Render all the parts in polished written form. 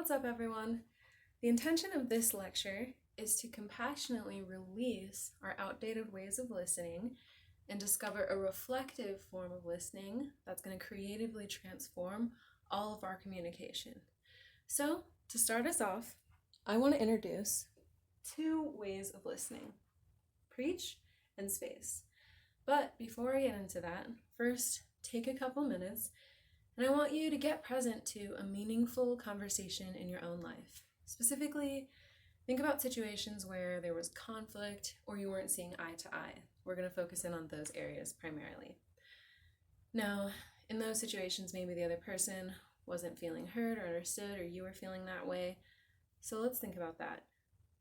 What's up, everyone? The intention of this lecture is to compassionately release our outdated ways of listening and discover a reflective form of listening that's going to creatively transform all of our communication. So, to start us off, I want to introduce two ways of listening: preach and space. But before I get into that, first take a couple minutes and I want you to get present to a meaningful conversation in your own life. Specifically, think about situations where there was conflict or you weren't seeing eye to eye. We're going to focus in on those areas primarily. Now, in those situations, maybe the other person wasn't feeling heard or understood, or you were feeling that way. So let's think about that.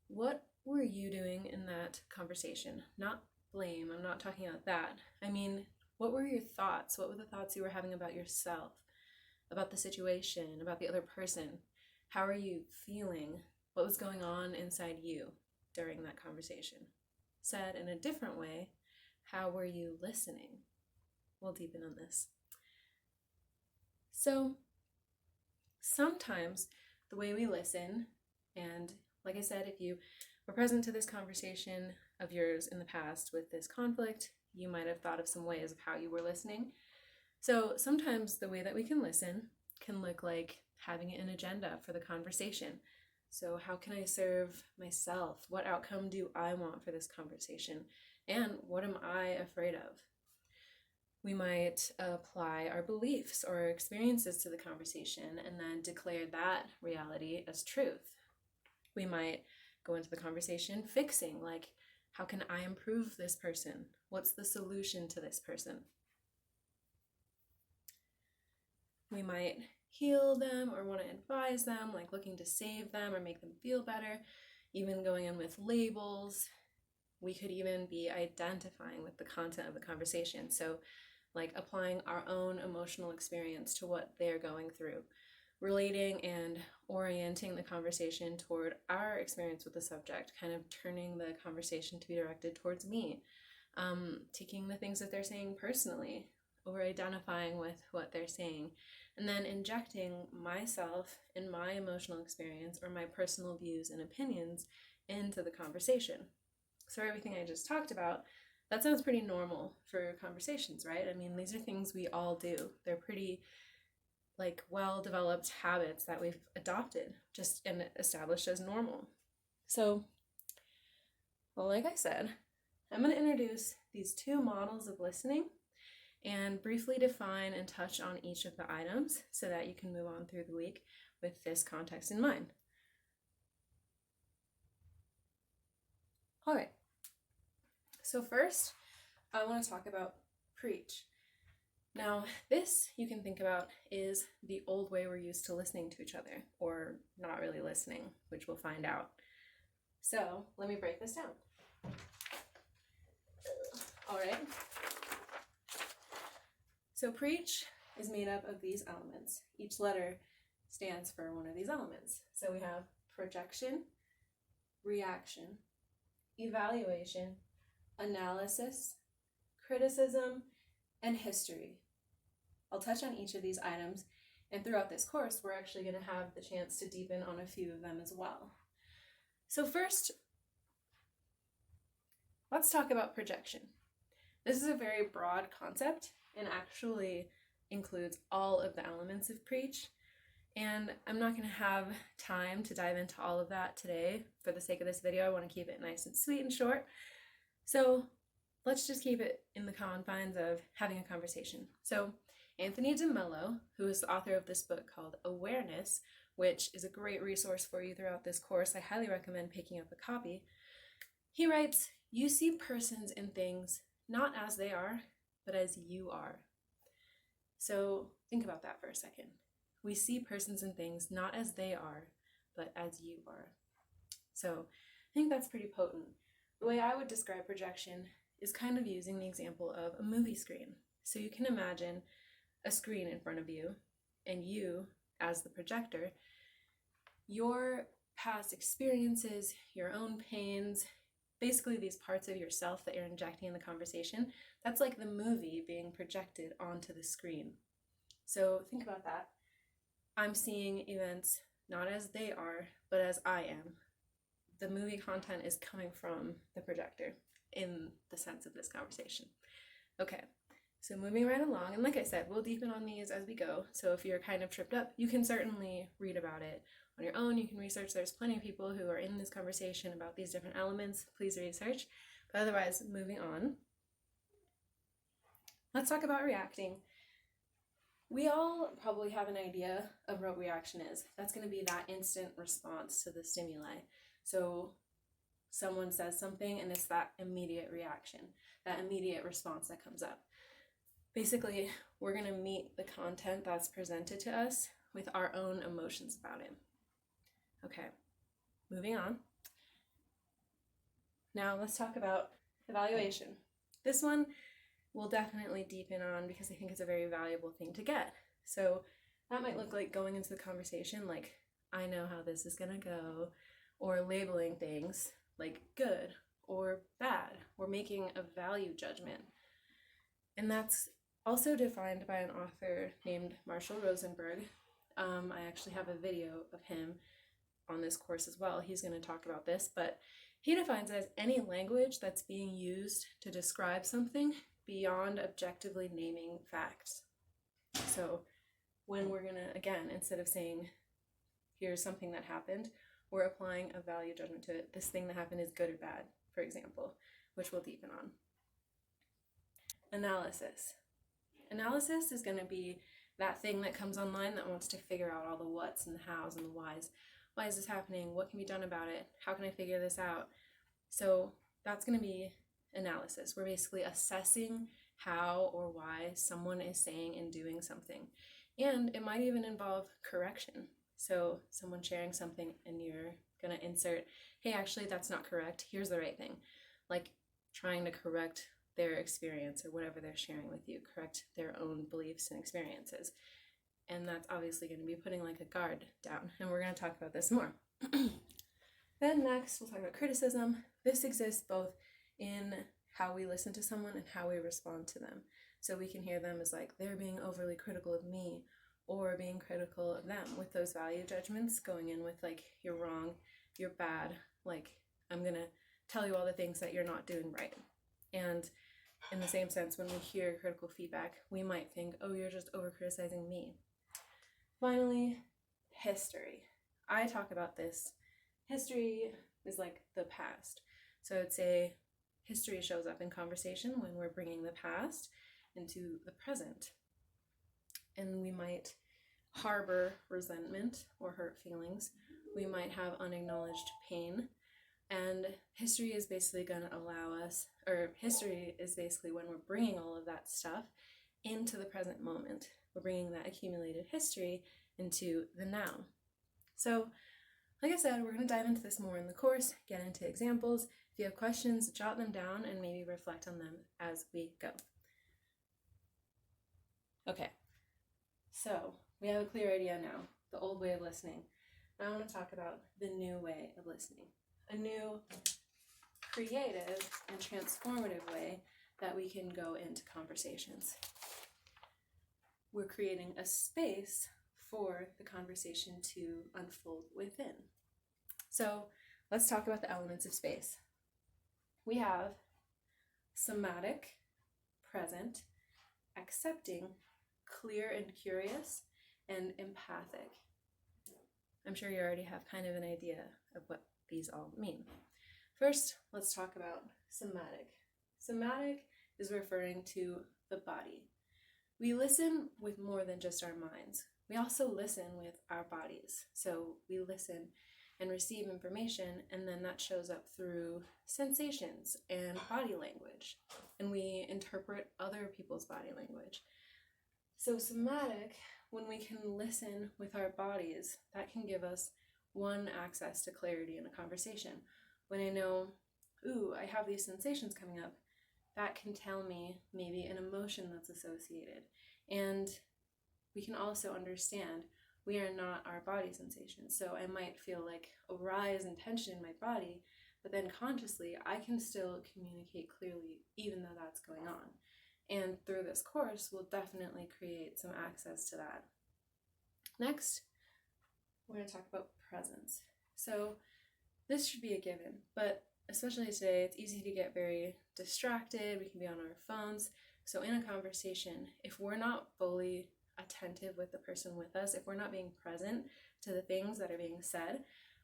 What were you doing in that conversation? Not blame, I'm not talking about that. I mean, what were your thoughts? What were the thoughts you were having about yourself, about the situation, about the other person? How are you feeling? What was going on inside you during that conversation? Said in a different way, how were you listening? We'll deepen on this. So, sometimes the way we listen, and like I said, if you were present to this conversation of yours in the past with this conflict, you might have thought of some ways of how you were listening. So sometimes the way that we can listen can look like having an agenda for the conversation. So how can I serve myself? What outcome do I want for this conversation? And what am I afraid of? We might apply our beliefs or experiences to the conversation and then declare that reality as truth. We might go into the conversation fixing, like, how can I improve this person? What's the solution to this person? We might heal them or want to advise them, like looking to save them or make them feel better, even going in with labels. We could even be identifying with the content of the conversation. So like applying our own emotional experience to what they're going through, relating and orienting the conversation toward our experience with the subject, kind of turning the conversation to be directed towards me, taking the things that they're saying personally, over identifying with what they're saying, and then injecting myself and my emotional experience or my personal views and opinions into the conversation. So everything I just talked about, that sounds pretty normal for conversations, right? I mean, these are things we all do. They're pretty well-developed habits that we've adopted just and established as normal. So, well, like I said, I'm going to introduce these two models of listening and briefly define and touch on each of the items so that you can move on through the week with this context in mind. All right. So first, I want to talk about preach. Now, this you can think about is the old way we're used to listening to each other, or not really listening, which we'll find out. So, let me break this down. All right. So, preach is made up of these elements. Each letter stands for one of these elements. So, we have projection, reaction, evaluation, analysis, criticism, and history. I'll touch on each of these items, and throughout this course, we're actually going to have the chance to deepen on a few of them as well. So first, let's talk about projection. This is a very broad concept and actually includes all of the elements of preach, and I'm not going to have time to dive into all of that today. For the sake of this video, I want to keep it nice and sweet and short. So let's just keep it in the confines of having a conversation. So Anthony DeMello, who is the author of this book called Awareness, which is a great resource for you throughout this course, I highly recommend picking up a copy. He writes, "You see persons and things not as they are, but as you are." So think about that for a second. We see persons and things not as they are, but as you are. So I think that's pretty potent. The way I would describe projection is kind of using the example of a movie screen. So you can imagine a screen in front of you, and you, as the projector, your past experiences, your own pains, basically these parts of yourself that you're injecting in the conversation, that's like the movie being projected onto the screen. So think about that. I'm seeing events not as they are, but as I am. The movie content is coming from the projector in the sense of this conversation. Okay, so moving right along, and like I said, we'll deepen on these as we go. So if you're kind of tripped up, you can certainly read about it on your own. You can research. There's plenty of people who are in this conversation about these different elements. Please research. But otherwise, moving on. Let's talk about reacting. We all probably have an idea of what reaction is. That's going to be that instant response to the stimuli. So someone says something and it's that immediate reaction, that immediate response that comes up. Basically, we're going to meet the content that's presented to us with our own emotions about it. Okay, moving on. Now let's talk about evaluation. This one we'll definitely deepen on because I think it's a very valuable thing to get. So that might look like going into the conversation like, I know how this is gonna go, or labeling things like good or bad, or making a value judgment. And that's also defined by an author named Marshall Rosenberg. I actually have a video of him on this course as well. He's going to talk about this, but he defines it as any language that's being used to describe something beyond objectively naming facts. So when we're going to, again, instead of saying, here's something that happened, we're applying a value judgment to it. This thing that happened is good or bad, for example, which we'll deepen on. Analysis. Analysis is going to be that thing that comes online that wants to figure out all the whats and the hows and the whys. Why is this happening? What can be done about it? How can I figure this out? So that's going to be analysis. We're basically assessing how or why someone is saying and doing something. And it might even involve correction. So someone sharing something and you're going to insert, hey, actually, that's not correct. Here's the right thing. Like trying to correct their experience or whatever they're sharing with you, correct their own beliefs and experiences. And that's obviously going to be putting like a guard down. And we're going to talk about this more. Then next, we'll talk about criticism. This exists both in how we listen to someone and how we respond to them. So we can hear them as like, they're being overly critical of me, or being critical of them, with those value judgments going in with like, you're wrong, you're bad, like, I'm going to tell you all the things that you're not doing right. And in the same sense, when we hear critical feedback, we might think, oh, you're just over criticizing me. Finally, history. I talk about this. History is like the past. So I'd say history shows up in conversation when we're bringing the past into the present. And we might harbor resentment or hurt feelings. We might have unacknowledged pain. And history is basically going to allow us, or history is basically when we're bringing all of that stuff into the present moment. We're bringing that accumulated history into the now. So, like I said, we're going to dive into this more in the course, get into examples. If you have questions, jot them down and maybe reflect on them as we go. Okay, so we have a clear idea now, the old way of listening. Now I want to talk about the new way of listening. A new creative and transformative way that we can go into conversations. We're creating a space for the conversation to unfold within. So let's talk about the elements of space. We have somatic, present, accepting, clear and curious, and empathic. I'm sure you already have kind of an idea of what these all mean. First, let's talk about somatic. Somatic is referring to the body. We listen with more than just our minds. We also listen with our bodies. So we listen and receive information, and then that shows up through sensations and body language. And we interpret other people's body language. So somatic, when we can listen with our bodies, that can give us one, access to clarity in a conversation. When I know, ooh, I have these sensations coming up, that can tell me maybe an emotion that's associated. And we can also understand we are not our body sensations. So I might feel like a rise in tension in my body, but then consciously I can still communicate clearly even though that's going on. And through this course, we'll definitely create some access to that. Next, we're going to talk about presence. So this should be a given, but especially today, it's easy to get very distracted. We can be on our phones. So in a conversation, if we're not fully attentive with the person with us, if we're not being present to the things that are being said,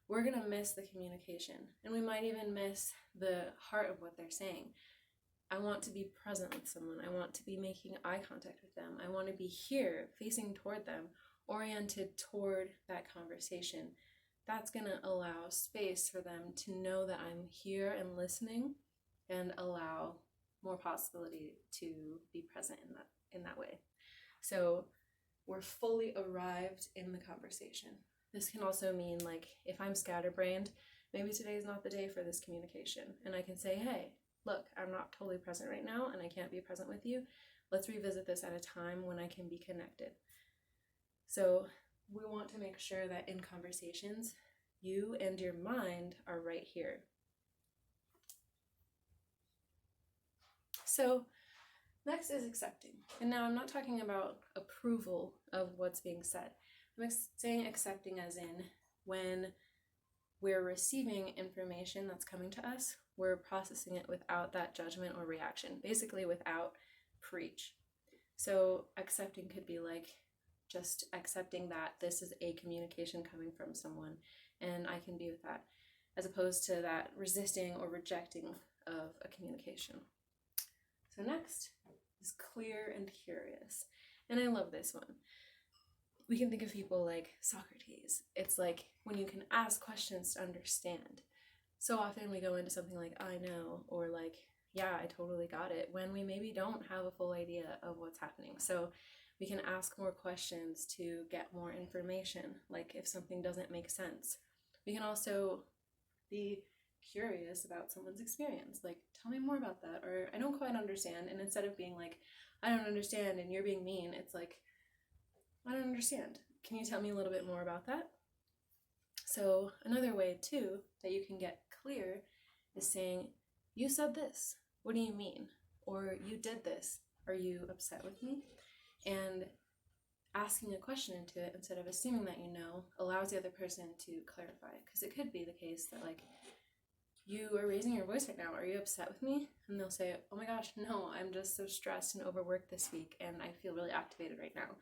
we're going to miss the communication. And we might even miss the heart of what they're saying. I want to be present with someone. I want to be making eye contact with them. I want to be here, facing toward them, oriented toward that conversation. That's going to allow space for them to know that I'm here and listening, and allow more possibility to be present in that way. So we're fully arrived in the conversation. This can also mean, like, if I'm scatterbrained, maybe today is not the day for this communication, and I can say, hey, look, I'm not totally present right now and I can't be present with you. Let's revisit this at a time when I can be connected. So we want to make sure that in conversations, you and your mind are right here. So next is accepting. And now I'm not talking about approval of what's being said. I'm saying accepting as in when we're receiving information that's coming to us, we're processing it without that judgment or reaction, basically without preach. So accepting could be like just accepting that this is a communication coming from someone and I can be with that, as opposed to that resisting or rejecting of a communication. So next is clear and curious. And I love this one. We can think of people like Socrates. It's like when you can ask questions to understand. So often we go into something like, I know, or like, yeah, I totally got it, when we maybe don't have a full idea of what's happening. So we can ask more questions to get more information, like if something doesn't make sense. We can also be curious about someone's experience, like, tell me more about that, or I don't quite understand. And instead of being like, I don't understand and you're being mean, it's like, I don't understand. Can you tell me a little bit more about that? So another way too that you can get clear is saying, you said this, what do you mean? Or you did this, are you upset with me? And asking a question into it instead of assuming that you know allows the other person to clarify, because it could be the case that like, you are raising your voice right now, are you upset with me? And they'll say, oh my gosh, no, I'm just so stressed and overworked this week and I feel really activated right now.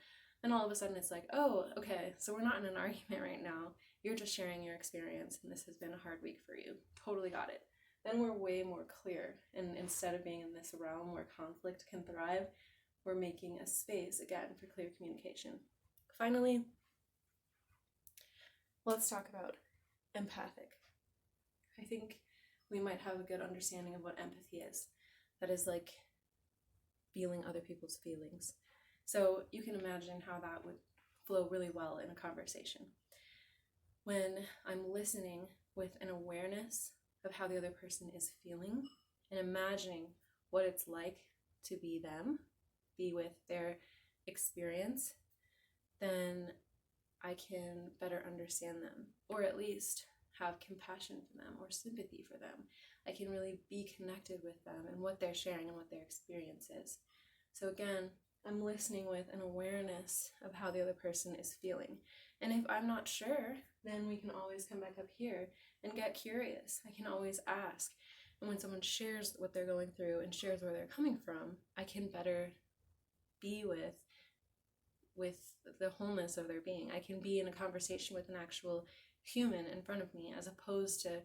And all of a sudden it's like, oh, okay, so we're not in an argument right now. You're just sharing your experience and this has been a hard week for you. Totally got it. Then we're way more clear. And instead of being in this realm where conflict can thrive, we're making a space, again, for clear communication. Finally, let's talk about empathic. I think we might have a good understanding of what empathy is. That is like feeling other people's feelings. So you can imagine how that would flow really well in a conversation. When I'm listening with an awareness of how the other person is feeling and imagining what it's like to be them, be with their experience, then I can better understand them, or at least have compassion for them or sympathy for them. I can really be connected with them and what they're sharing and what their experience is. So again, I'm listening with an awareness of how the other person is feeling. And if I'm not sure, then we can always come back up here and get curious. I can always ask. And when someone shares what they're going through and shares where they're coming from, I can better be with the wholeness of their being. I can be in a conversation with an actual human in front of me, as opposed to,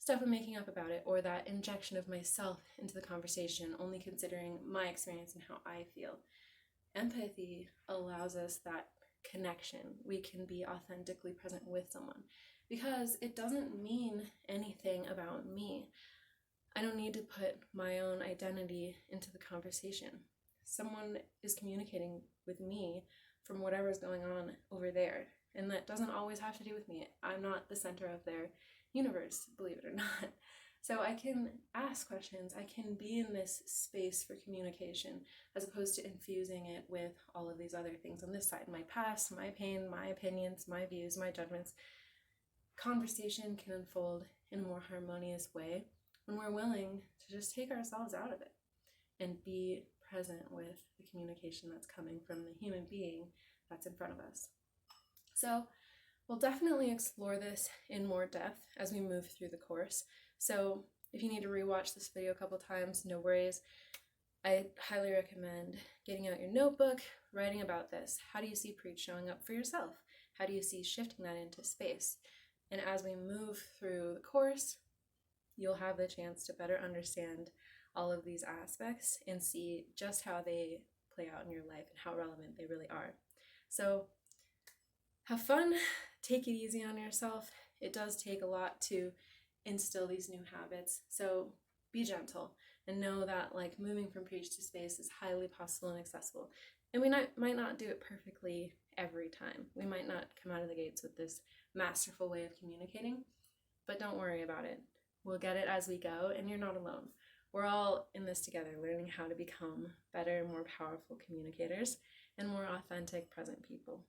stuff I'm making up about it, or that injection of myself into the conversation, only considering my experience and how I feel. Empathy allows us that connection. We can be authentically present with someone because it doesn't mean anything about me. I don't need to put my own identity into the conversation. Someone is communicating with me from whatever's going on over there, and that doesn't always have to do with me. I'm not the center of their universe, believe it or not. So I can ask questions. I can be in this space for communication, as opposed to infusing it with all of these other things on this side. My past, my pain, my opinions, my views, my judgments. Conversation can unfold in a more harmonious way when we're willing to just take ourselves out of it and be present with the communication that's coming from the human being that's in front of us. So we'll definitely explore this in more depth as we move through the course. So if you need to rewatch this video a couple times, no worries. I highly recommend getting out your notebook, writing about this. How do you see preach showing up for yourself? How do you see shifting that into space? And as we move through the course, you'll have the chance to better understand all of these aspects and see just how they play out in your life and how relevant they really are. So have fun, take it easy on yourself. It does take a lot to instill these new habits, so be gentle and know that like moving from preach to space is highly possible and accessible. And we might not do it perfectly every time. We might not come out of the gates with this masterful way of communicating, but don't worry about it. We'll get it as we go, and you're not alone. We're all in this together, learning how to become better, more powerful communicators and more authentic, present people.